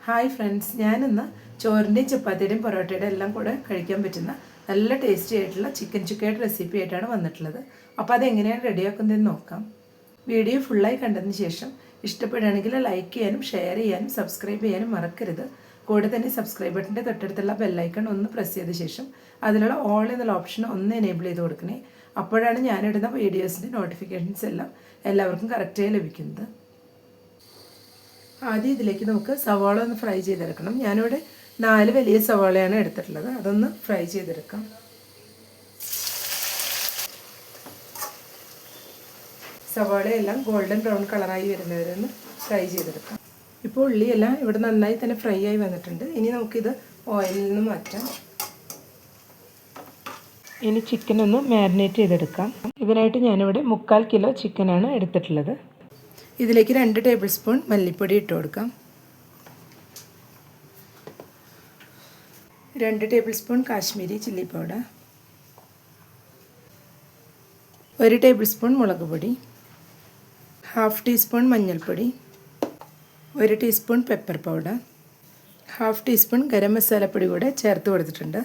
Hi friends, ഞാനിന്ന് ചോറിൻ്റെയും ചപ്പാത്തിയുടെയും പൊറോട്ടയുടെ എല്ലാം കൂടെ കഴിക്കാൻ പറ്റുന്ന നല്ല ടേസ്റ്റി ആയിട്ടുള്ള ചിക്കൻ ചുക്കയുടെ റെസിപ്പി ആയിട്ടാണ് വന്നിട്ടുള്ളത്. അപ്പോൾ അതെങ്ങനെയാണ് റെഡിയാക്കുന്നതെന്ന് നോക്കാം. വീഡിയോ ഫുള്ളായി കണ്ടതിന് ശേഷം ഇഷ്ടപ്പെടുകയാണെങ്കിൽ ലൈക്ക് ചെയ്യാനും ഷെയർ ചെയ്യാനും സബ്സ്ക്രൈബ് ചെയ്യാനും മറക്കരുത്. കൂടെ തന്നെ സബ്സ്ക്രൈബ് ബട്ടൻ്റെ തൊട്ടടുത്തുള്ള ബെല്ലൈക്കൺ ഒന്ന് പ്രസ് ചെയ്ത ശേഷം അതിലുള്ള ഓൾ എന്നുള്ള ഓപ്ഷൻ ഒന്ന് എനേബിൾ ചെയ്ത് കൊടുക്കണേ. അപ്പോഴാണ് ഞാനിടുന്ന വീഡിയോസിൻ്റെ നോട്ടിഫിക്കേഷൻസ് എല്ലാം എല്ലാവർക്കും കറക്റ്റായി ലഭിക്കുന്നത്. ആദ്യം ഇതിലേക്ക് നമുക്ക് സവാള ഒന്ന് ഫ്രൈ ചെയ്തെടുക്കണം. ഞാനിവിടെ 4 വലിയ സവാളയാണ് എടുത്തിട്ടുള്ളത്. അതൊന്ന് ഫ്രൈ ചെയ്തെടുക്കാം. സവാളയെല്ലാം ഗോൾഡൻ ബ്രൗൺ കളറായി വരുന്നവരൊന്ന് ഫ്രൈ ചെയ്തെടുക്കാം. ഇപ്പോൾ ഉള്ളിയെല്ലാം ഇവിടെ നന്നായി തന്നെ ഫ്രൈ ആയി വന്നിട്ടുണ്ട്. ഇനി നമുക്കിത് ഓയിലിൽ നിന്ന് മാറ്റാം. ഇനി ചിക്കൻ ഒന്ന് മാരിനേറ്റ് ചെയ്തെടുക്കാം. ഇതിനായിട്ട് ഞാനിവിടെ 3/4 കിലോ ചിക്കനാണ് എടുത്തിട്ടുള്ളത്. ഇതിലേക്ക് 2 ടേബിൾ സ്പൂൺ മല്ലിപ്പൊടി ഇട്ട് കൊടുക്കാം. 2 table spoon Kashmiri chilli powder, 1 table spoon മുളക് പൊടി, 1/2 ടീസ്പൂൺ മഞ്ഞൾപ്പൊടി, 1 teaspoon pepper powder, 1/2 teaspoon garam മസാലപ്പൊടി കൂടെ ചേർത്ത് കൊടുത്തിട്ടുണ്ട്.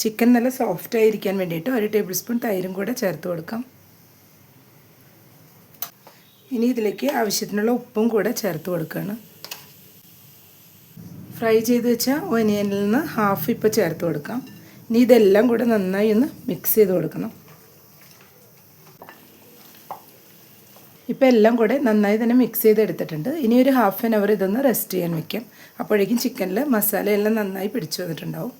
ചിക്കൻ നല്ല സോഫ്റ്റ് ആയിരിക്കാൻ വേണ്ടിയിട്ട് 1 ടേബിൾ സ്പൂൺ തൈരും കൂടെ ചേർത്ത് കൊടുക്കാം. ഇനി ഇതിലേക്ക് ആവശ്യത്തിനുള്ള ഉപ്പും കൂടെ ചേർത്ത് കൊടുക്കുകയാണ്. ഫ്രൈ ചെയ്ത് വെച്ച ഒനിയനിൽ നിന്ന് ഹാഫ് ഇപ്പോൾ ചേർത്ത് കൊടുക്കാം. ഇനി ഇതെല്ലാം കൂടെ നന്നായി ഒന്ന് മിക്സ് ചെയ്ത് കൊടുക്കണം. ഇപ്പോൾ എല്ലാം കൂടെ നന്നായി തന്നെ മിക്സ് ചെയ്തെടുത്തിട്ടുണ്ട്. ഇനി ഒരു ഹാഫ് ആൻ അവർ ഇതൊന്ന് റെസ്റ്റ് ചെയ്യാൻ വയ്ക്കാം. അപ്പോഴേക്കും ചിക്കനിൽ മസാലയെല്ലാം നന്നായി പിടിച്ചു വന്നിട്ടുണ്ടാവും.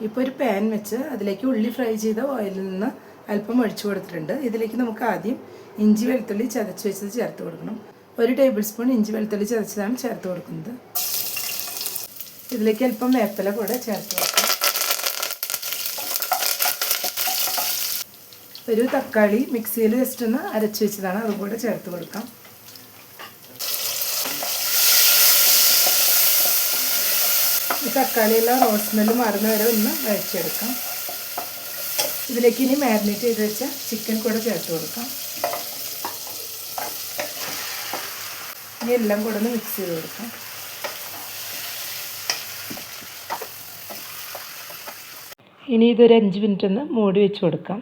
ഇപ്പോൾ ഒരു പാൻ വെച്ച് അതിലേക്ക് ഉള്ളി ഫ്രൈ ചെയ്ത ഓയിലിൽ നിന്ന് അല്പം ഒഴിച്ചു കൊടുത്തിട്ടുണ്ട്. ഇതിലേക്ക് നമുക്ക് ആദ്യം ഇഞ്ചി വെളുത്തുള്ളി ചതച്ച് വെച്ചത് ചേർത്ത് കൊടുക്കണം. 1 ടേബിൾ സ്പൂൺ ഇഞ്ചി വെളുത്തുള്ളി ചതച്ചതാണ് ചേർത്ത് കൊടുക്കുന്നത്. ഇതിലേക്ക് അല്പം വേപ്പില കൂടെ ചേർത്ത് കൊടുക്കാം. ഒരു തക്കാളി മിക്സിയിൽ ജസ്റ്റ് ഒന്ന് അരച്ച് വെച്ചതാണ്, അതും കൂടെ ചേർത്ത് കൊടുക്കാം. ഈ തക്കാളിയെല്ലാം റോസ് സ്മെല്ല് മാറുന്ന വരെ ഒന്ന് വഴച്ചെടുക്കാം. ഇതിലേക്ക് ഇനി മാരിനേറ്റ് ചെയ്ത് വെച്ച ചിക്കൻ കൂടെ ചേർത്ത് കൊടുക്കാം. ഇനി എല്ലാം കൂടെ ഒന്ന് മിക്സ് ചെയ്ത് കൊടുക്കാം. ഇനി ഇതൊരു 5 മിനിറ്റ് ഒന്ന് മൂടി വെച്ച് കൊടുക്കാം.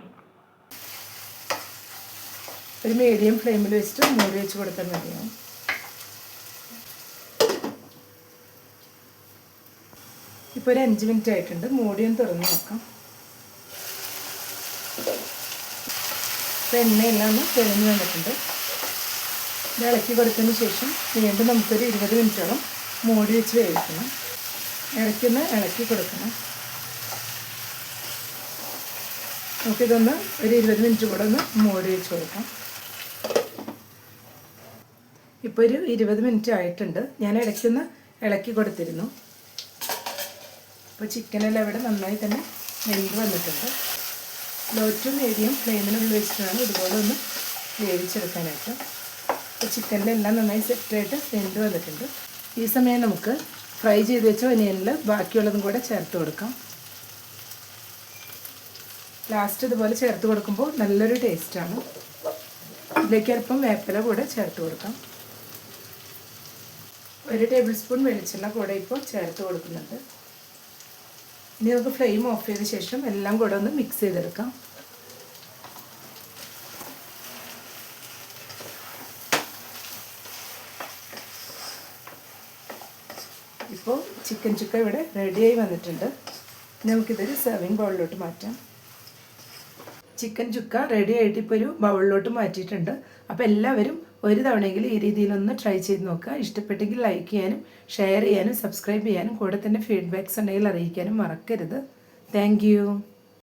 ഒരു മീഡിയം ഫ്ലെയിമിൽ വെച്ചിട്ട് മൂടി വെച്ച് കൊടുത്താൽ മതിയാവും. ഇപ്പോൾ ഒരു 5 മിനിറ്റ് ആയിട്ടുണ്ട്. മൂടി ഒന്ന് തുറന്ന് നോക്കാം. എണ്ണയെല്ലാം ഒന്ന് തെളിഞ്ഞ് വന്നിട്ടുണ്ട്. ഇത് ഇളക്കി കൊടുത്തതിന് ശേഷം വീണ്ടും നമുക്കൊരു 20 മിനിറ്റോളം മൂടി വെച്ച് വേവിക്കണം. ഇടയ്ക്കൊന്ന് ഇളക്കി കൊടുക്കണം. നമുക്കിതൊന്ന് ഒരു 20 മിനിറ്റ് കൂടെ ഒന്ന് മൂടി വെച്ച് കൊടുക്കാം. ഇപ്പോൾ ഒരു 20 മിനിറ്റ് ആയിട്ടുണ്ട്. ഞാൻ ഇടയ്ക്കൊന്ന് ഇളക്കി കൊടുത്തിരുന്നു. ഇപ്പോൾ ചിക്കനെല്ലാം ഇവിടെ നന്നായി തന്നെ വെന്ത് വന്നിട്ടുണ്ട്. ലോ ടു മീഡിയം ഫ്ലെയിമിനുള്ളിൽ വെച്ചിട്ടാണ് ഇതുപോലെ ഒന്ന് വേവിച്ചെടുക്കാനായിട്ട്. അപ്പോൾ ചിക്കനിലെല്ലാം നന്നായി സെറ്റായിട്ട് വെന്ത് വന്നിട്ടുണ്ട്. ഈ സമയം നമുക്ക് ഫ്രൈ ചെയ്ത് വെച്ച ഒനിയനിൽ ബാക്കിയുള്ളതും കൂടെ ചേർത്ത് കൊടുക്കാം. ലാസ്റ്റ് ഇതുപോലെ ചേർത്ത് കൊടുക്കുമ്പോൾ നല്ലൊരു ടേസ്റ്റാണ്. ഇതിലേക്ക് അല്പം വേപ്പില കൂടെ ചേർത്ത് കൊടുക്കാം. 1 ടേബിൾ സ്പൂൺ വെളിച്ചെണ്ണ കൂടെ ഇപ്പോൾ ചേർത്ത് കൊടുക്കുന്നുണ്ട്. ഇനി നമുക്ക് ഫ്ലെയിം ഓഫ് ചെയ്ത ശേഷം എല്ലാം കൂടെ ഒന്ന് മിക്സ് ചെയ്തെടുക്കാം. ഇപ്പോൾ ചിക്കൻ ചുക്ക ഇവിടെ റെഡിയായി വന്നിട്ടുണ്ട്. നമുക്കിതൊരു സെർവിങ് ബൗളിലോട്ട് മാറ്റാം. ചിക്കൻ ചുക്ക റെഡി ആയിട്ട് ഇപ്പോൾ ഒരു ബൗളിലോട്ട് മാറ്റിയിട്ടുണ്ട്. അപ്പോൾ എല്ലാവരും ഒരു തവണയെങ്കിലും ഈ രീതിയിലൊന്ന് ട്രൈ ചെയ്ത് നോക്കുക. ഇഷ്ടപ്പെട്ടെങ്കിൽ ലൈക്ക് ചെയ്യാനും ഷെയർ ചെയ്യാനും സബ്സ്ക്രൈബ് ചെയ്യാനും കൂടെ തന്നെ ഫീഡ്ബാക്ക്സ് ഉണ്ടെങ്കിൽ അറിയിക്കാനും മറക്കരുത്. Thank you.